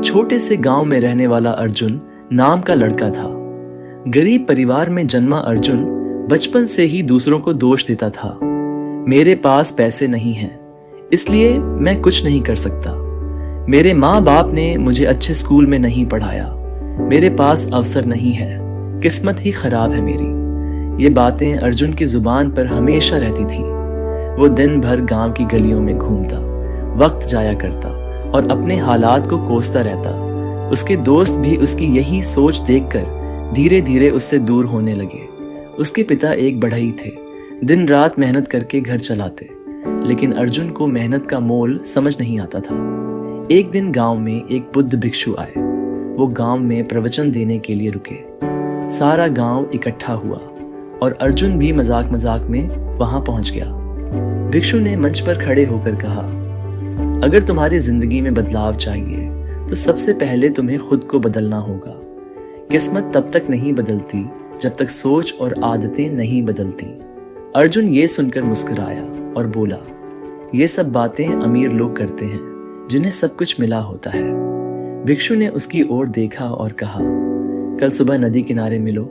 छोटे से गांव में रहने वाला अर्जुन नाम का लड़का था। गरीब परिवार में जन्मा अर्जुन बचपन से ही दूसरों को दोष देता था। मेरे पास पैसे नहीं हैं, इसलिए मैं कुछ नहीं कर सकता। मेरे माँ बाप ने मुझे अच्छे स्कूल में नहीं पढ़ाया। मेरे पास अवसर नहीं है, किस्मत ही खराब है मेरी। ये बातें अर्जुन की जुबान पर हमेशा रहती थी। वो दिन भर गांव की गलियों में घूमता, वक्त जाया करता और अपने हालात को कोसता रहता। उसके दोस्त भी उसकी यही सोच देखकर धीरे धीरे उससे दूर होने लगे। उसके पिता एक बढ़ई थे, दिन रात मेहनत करके घर चलाते, लेकिन अर्जुन को मेहनत का मोल समझ नहीं आता था। एक दिन गांव में एक बुद्ध भिक्षु आए। वो गांव में प्रवचन देने के लिए रुके। सारा गांव इकट्ठा हुआ और अर्जुन भी मजाक मजाक में वहां पहुंच गया। भिक्षु ने मंच पर खड़े होकर कहा, अगर तुम्हारी जिंदगी में बदलाव चाहिए तो सबसे पहले तुम्हें खुद को बदलना होगा। किस्मत तब तक नहीं बदलती जब तक सोच और आदतें नहीं बदलती। अर्जुन ये सुनकर मुस्कुराया और बोला, ये सब बातें अमीर लोग करते हैं जिन्हें सब कुछ मिला होता है। भिक्षु ने उसकी ओर देखा और कहा, कल सुबह नदी किनारे मिलो,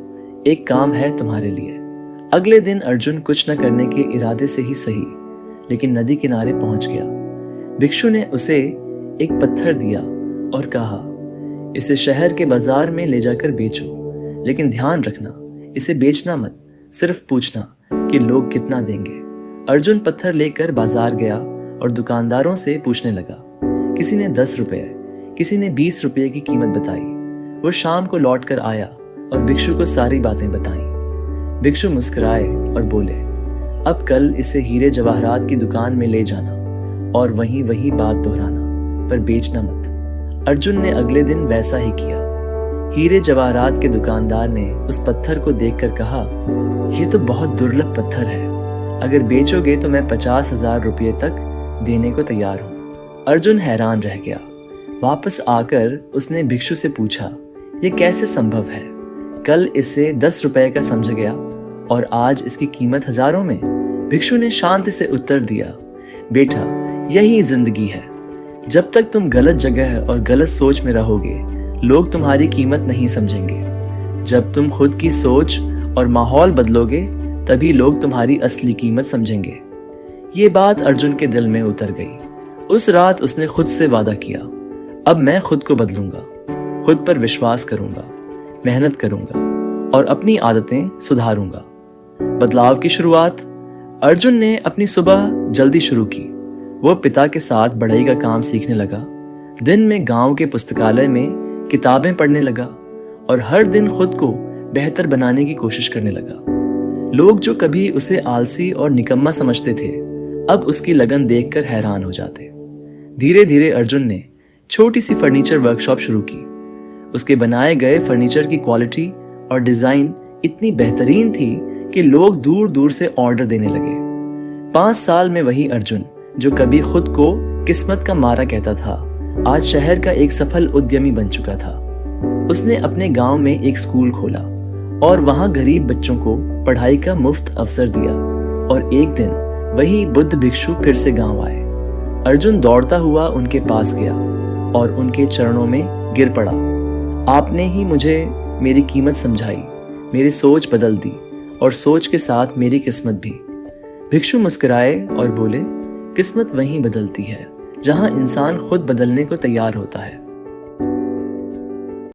एक काम है तुम्हारे लिए। अगले दिन अर्जुन कुछ न करने के इरादे से ही सही, लेकिन नदी किनारे पहुंच गया। भिक्षु ने उसे एक पत्थर दिया और कहा, इसे शहर के बाजार में ले जाकर बेचो, लेकिन ध्यान रखना इसे बेचना मत, सिर्फ पूछना कि लोग कितना देंगे। अर्जुन पत्थर लेकर बाजार गया और दुकानदारों से पूछने लगा। किसी ने 10 रुपए, किसी ने 20 रुपए की कीमत बताई। वो शाम को लौट कर आया और भिक्षु को सारी बातें बताईं। भिक्षु मुस्कुराए और बोले, अब कल इसे हीरे जवाहरात की दुकान में ले जाना और वहीं वही बात दोहराना, पर बेचना मत। अर्जुन ने अगले दिन वैसा ही किया। हीरे जवाहरात के दुकानदार ने उस पत्थर को देखकर कहा, यह तो बहुत दुर्लभ पत्थर है, अगर बेचोगे तो मैं 50,000 रुपये तक देने को तैयार हूँ। अर्जुन हैरान रह गया। वापस आकर उसने भिक्षु से पूछा, ये कैसे संभव है? कल इसे 10 रुपए का समझ गया और आज इसकी कीमत हजारों में। भिक्षु ने शांति से उत्तर दिया, बेटा यही जिंदगी है। जब तक तुम गलत जगह और गलत सोच में रहोगे, लोग तुम्हारी कीमत नहीं समझेंगे। जब तुम खुद की सोच और माहौल बदलोगे, तभी लोग तुम्हारी असली कीमत समझेंगे। ये बात अर्जुन के दिल में उतर गई। उस रात उसने खुद से वादा किया, अब मैं खुद को बदलूंगा, खुद पर विश्वास करूंगा, मेहनत करूंगा और अपनी आदतें सुधारूंगा। बदलाव की शुरुआत। अर्जुन ने अपनी सुबह जल्दी शुरू की। वो पिता के साथ बढ़ई का काम सीखने लगा। दिन में गांव के पुस्तकालय में किताबें पढ़ने लगा और हर दिन खुद को बेहतर बनाने की कोशिश करने लगा। लोग जो कभी उसे आलसी और निकम्मा समझते थे, अब उसकी लगन देखकर हैरान हो जाते। धीरे धीरे अर्जुन ने छोटी सी फर्नीचर वर्कशॉप शुरू की। उसके बनाए गए फर्नीचर की क्वालिटी और डिजाइन इतनी बेहतरीन थी कि लोग दूर दूर से ऑर्डर देने लगे। 5 साल में वही अर्जुन, जो कभी खुद को किस्मत का मारा कहता था, आज शहर का एक सफल उद्यमी बन चुका था। उसने अपने गांव में एक स्कूल खोला और वहां गरीब बच्चों को पढ़ाई का मुफ्त अवसर दिया। और एक दिन वही बुद्ध भिक्षु फिर से गांव आए। अर्जुन दौड़ता हुआ उनके पास गया और उनके चरणों में गिर पड़ा। आपने ही मुझे मेरी कीमत समझाई, मेरी सोच बदल दी और सोच के साथ मेरी किस्मत भी। भिक्षु मुस्कुराए और बोले, किस्मत वहीं बदलती है जहां इंसान खुद बदलने को तैयार होता है।